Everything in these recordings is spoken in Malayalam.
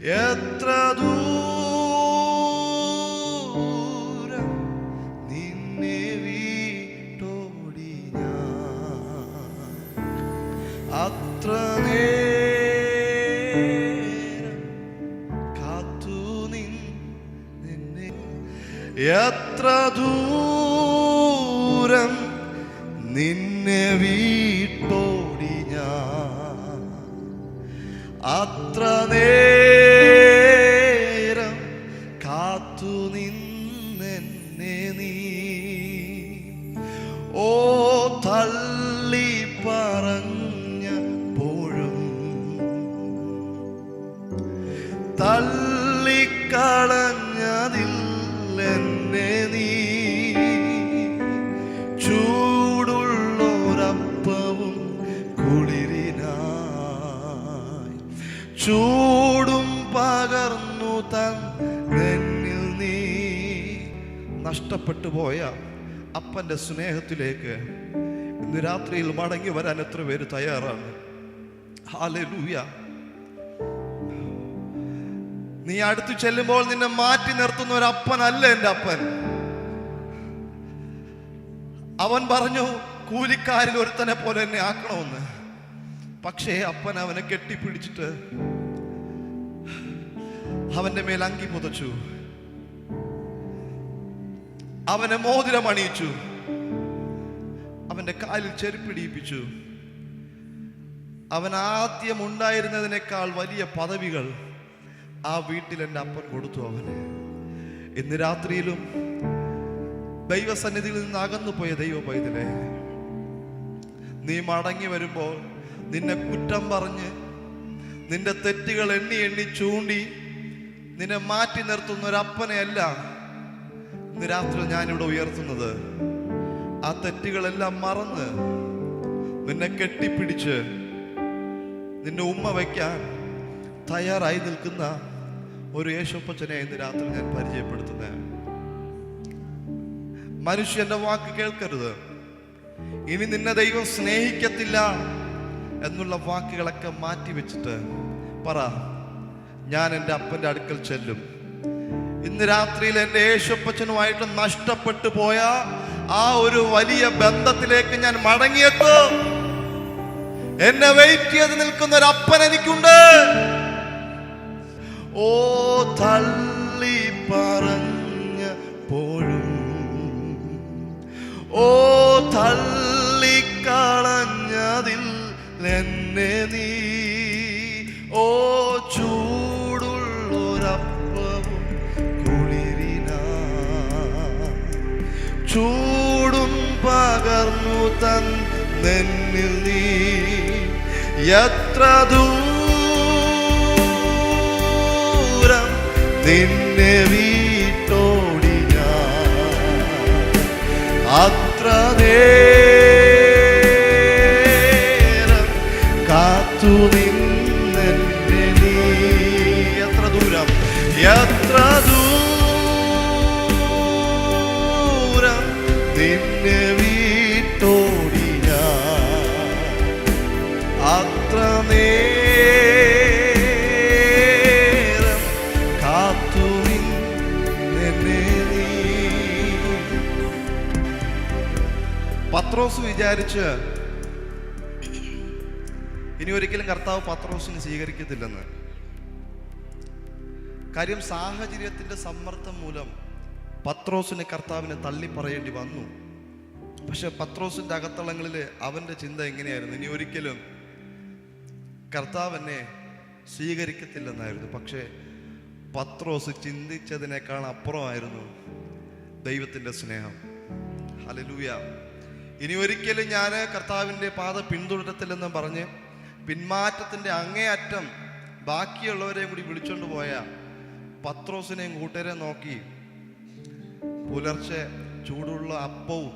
എത്ര ദൂരം നിന്നെ വിട്ടോടി ഞാൻ, അത്ര നേരം കാത്തു നിന്നെ. എത്ര ദൂരം നിന്നെ വിട്ടോടി ഞാൻ, അത്ര നേരം കാത്തു നിന്നെ നീ. ഓ തള്ളി പറഞ്ഞപ്പോഴും തള്ളിക്കളഞ്ഞതില്ലെന്നെ നീ. ചൂടുള്ളൊരപ്പവും കുളിരിനായി ചൂടും പകർന്നു തന്നിൽ നീ. നഷ്ടപ്പെട്ടു പോയ അപ്പന്റെ സ്നേഹത്തിലേക്ക് ഇന്ന് രാത്രിയിൽ മടങ്ങി വരാൻ എത്ര പേര് തയ്യാറാണ്? ഹല്ലേലൂയ. നീ അടുത്ത് ചെല്ലുമ്പോൾ നിന്നെ മാറ്റി നിർത്തുന്ന ഒരു അപ്പനല്ല എൻ്റെ അപ്പൻ. അവൻ പറഞ്ഞു കൂലിക്കാരിൽ ഒരുത്തനെ പോലെ എന്നെ ആക്കണമെന്ന്. പക്ഷേ അപ്പൻ അവനെ കെട്ടിപ്പിടിച്ചിട്ട് അവന്റെ മേൽ അങ്കി പുതച്ചു, അവനെ മോതിരം അണിയിച്ചു, അവന്റെ കാലിൽ ചെരുപ്പിടിയിപ്പിച്ചു. അവൻ ആദ്യം ഉണ്ടായിരുന്നതിനേക്കാൾ വലിയ പദവികൾ ആ വീട്ടിൽ എൻ്റെ അപ്പൻ കൊടുത്തു അവന്. ഇന്ന് രാത്രിയിലും ദൈവസന്നിധിയിൽ നിന്ന് അകന്നു പോയ ദൈവ പൈതലേ, നീ മടങ്ങി വരുമ്പോൾ നിന്നെ കുറ്റം പറഞ്ഞ് നിന്റെ തെറ്റുകൾ എണ്ണി എണ്ണി ചൂണ്ടി നിന്നെ മാറ്റി നിർത്തുന്ന ഒരപ്പനെയല്ല ഇന്ന് രാത്രി ഞാനിവിടെ ഉയർത്തുന്നത്. ആ തെറ്റുകളെല്ലാം മറന്ന് നിന്നെ കെട്ടിപ്പിടിച്ച് നിന്നെ ഉമ്മ വയ്ക്കാൻ തയ്യാറായി നിൽക്കുന്ന ഒരു യേശുപ്പച്ചനെ ഇന്ന് രാത്രി ഞാൻ പരിചയപ്പെടുത്തുന്നത്. മനുഷ്യന്റെ വാക്ക് കേൾക്കരുത്. ഇനി നിന്നെ ദൈവം സ്നേഹിക്കത്തില്ല എന്നുള്ള വാക്കുകളൊക്കെ മാറ്റി വെച്ചിട്ട് പറ, ഞാൻ എൻ്റെ അപ്പൻ്റെ അടുക്കൽ ചെല്ലും. ഇന്ന് രാത്രിയിൽ എൻ്റെ യേശുപ്പച്ചനുമായിട്ട് നഷ്ടപ്പെട്ടു പോയ ആ ഒരു വലിയ ബന്ധത്തിലേക്ക് ഞാൻ മടങ്ങിയെത്തും. എന്നെ വെയിറ്റ് ചെയ്ത് നിൽക്കുന്ന ഒരു അപ്പൻ എനിക്കുണ്ട്. ഓ തള്ളി പറഞ്ഞപ്പോഴും ഓ തള്ളിക്കളഞ്ഞതിൽ എന്നെ നീ. ഓ ചൂടുള്ളൊരപ്പവും കുളിരിനാ ചൂടും പകർന്നു തന്നിൽ നീ. എത്ര ദൂരം നിന്നെ വിട്ടോടി ഞാൻ, അത്ര നേരം കാത്തു നിന്നെ നീ. എത്ര ദൂരം, എത്ര ദൂരം നിന്നെ വിട്ടോടി ഞാൻ, അത്ര നേരം കാത്തു നിന്നെ നീ. പത്രോസ് വിചാരിച്ച് ഇനി ഒരിക്കലും കർത്താവ് പത്രോസിനെ സ്വീകരിക്കത്തില്ലെന്ന്. കാര്യം സാഹചര്യത്തിന്റെ സമ്മർദ്ദം മൂലം പത്രോസിന് കർത്താവിനെ തള്ളി പറയേണ്ടി വന്നു. പക്ഷെ പത്രോസിന്റെ അകത്തളങ്ങളിൽ അവന്റെ ചിന്ത എങ്ങനെയായിരുന്നു? ഇനി ഒരിക്കലും കർത്താവ് എന്നെ സ്വീകരിക്കത്തില്ലെന്നായിരുന്നു. പക്ഷെ പത്രോസ് ചിന്തിച്ചതിനേക്കാൾ അപ്പുറമായിരുന്നു ദൈവത്തിന്റെ സ്നേഹം. ഹല്ലേലൂയ. ഇനി ഒരിക്കലും ഞാൻ കർത്താവിൻ്റെ പാത പിന്തുടരത്തില്ലെന്ന് പറഞ്ഞ് പിന്മാറ്റത്തിന്റെ അങ്ങേയറ്റം ബാക്കിയുള്ളവരെയും കൂടി വിളിച്ചോണ്ട് പോയ പത്രോസിനെയും കൂട്ടരെ നോക്കി പുലർച്ചെ ചൂടുള്ള അപ്പവും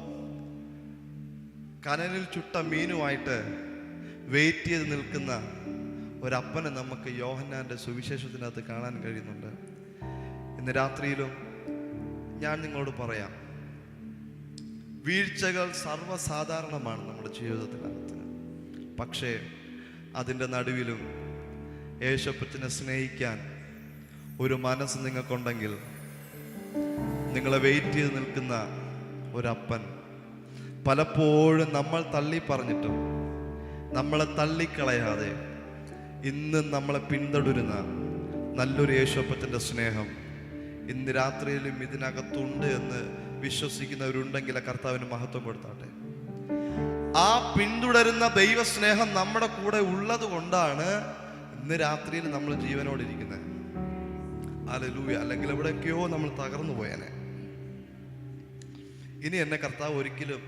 കനലിൽ ചുട്ട മീനുമായിട്ട് വെയിറ്റ് ചെയ്ത് നിൽക്കുന്ന ഒരപ്പനെ നമുക്ക് യോഹന്നാന്റെ സുവിശേഷത്തിനകത്ത് കാണാൻ കഴിയുന്നുണ്ട്. ഇന്ന് രാത്രിയിലും ഞാൻ നിങ്ങളോട് പറയാം, വീഴ്ചകൾ സർവ്വസാധാരണമാണ് നമ്മുടെ ജീവിതത്തിനകത്ത്. പക്ഷേ അതിൻ്റെ നടുവിലും യേശുപ്പച്ചനെ സ്നേഹിക്കാൻ ഒരു മനസ്സ് നിങ്ങൾക്കുണ്ടെങ്കിൽ, നിങ്ങളെ വെയിറ്റ് ചെയ്ത് നിൽക്കുന്ന ഒരപ്പൻ, പലപ്പോഴും നമ്മൾ തള്ളി പറഞ്ഞിട്ടും നമ്മളെ തള്ളിക്കളയാതെ ഇന്ന് നമ്മളെ പിന്തുടരുന്ന നല്ലൊരു യേശുപ്പൻ്റെ സ്നേഹം ഇന്ന് രാത്രിയിലും ഇതിനകത്തുണ്ട് എന്ന് വിശ്വസിക്കുന്നവരുണ്ടെങ്കിൽ ആ കർത്താവിന് മഹത്വം കൊടുത്താട്ടെ. ആ പിന്തുടരുന്ന ദൈവസ്നേഹം നമ്മുടെ കൂടെ ഉള്ളത് കൊണ്ടാണ് ഇന്ന് രാത്രിയിൽ നമ്മൾ ജീവനോടിരിക്കുന്നത്. ഹല്ലേലൂയ. അല്ലെങ്കിൽ എവിടെയൊക്കെയോ നമ്മൾ തകർന്നു പോയേനെ. ഇനി എന്നെ കർത്താവ് ഒരിക്കലും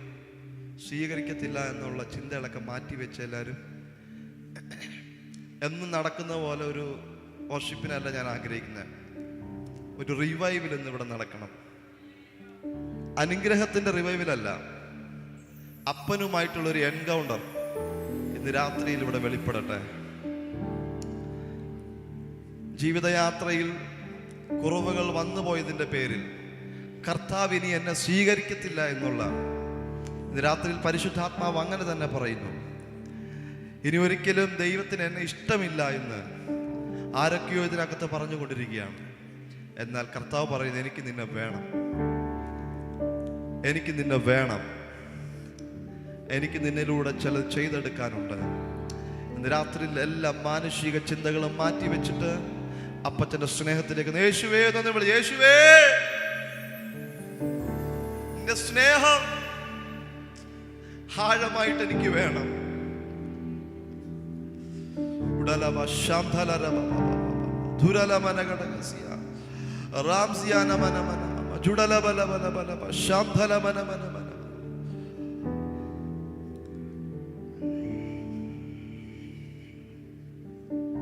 സ്വീകരിക്കത്തില്ല എന്നുള്ള ചിന്തകളൊക്കെ മാറ്റി വെച്ച എല്ലാവരും എന്നും നടക്കുന്ന പോലെ ഒരു വർഷിപ്പിനല്ല ഞാൻ ആഗ്രഹിക്കുന്നത്. ഒരു റിവൈവിൽ ഇന്ന് ഇവിടെ നടക്കണം. അനുഗ്രഹത്തിന്റെ റിവൈവിലല്ല, അപ്പനുമായിട്ടുള്ള ഒരു എൻകൗണ്ടർ ഇന്ന് രാത്രിയിൽ ഇവിടെ വെളിപ്പെടട്ടെ. ജീവിതയാത്രയിൽ കുറവുകൾ വന്നുപോയതിൻ്റെ പേരിൽ കർത്താവ് ഇനി എന്നെ സ്വീകരിക്കത്തില്ല എന്നുള്ള ഇന്ന് രാത്രിയിൽ പരിശുദ്ധാത്മാവ് അങ്ങനെ തന്നെ പറയുന്നു. ഇനി ഒരിക്കലും ദൈവത്തിന് എന്നെ ഇഷ്ടമില്ല എന്ന് ആരൊക്കെയോ ഇതിനകത്ത് പറഞ്ഞുകൊണ്ടിരിക്കുകയാണ്. എന്നാൽ കർത്താവ് പറയുന്നത്, എനിക്ക് നിന്നെ വേണം, എനിക്ക് നിന്നെ വേണം, എനിക്ക് നിന്നിലൂടെ ചിലത് ചെയ്തെടുക്കാനുണ്ട്. ഇന്ന് രാത്രിയിൽ എല്ലാ മാനുഷിക ചിന്തകളും മാറ്റി വെച്ചിട്ട് അപ്പച്ചന്റെ സ്നേഹത്തിലേക്ക് യേശുവേ എന്ന് വിളി. യേശുവേ, നിന്റെ സ്നേഹം ആഴമായിട്ട് എനിക്ക് വേണം. റാംസിയാന മനമന ജുഡല ബല ബല ബല ശാന്തല മനമന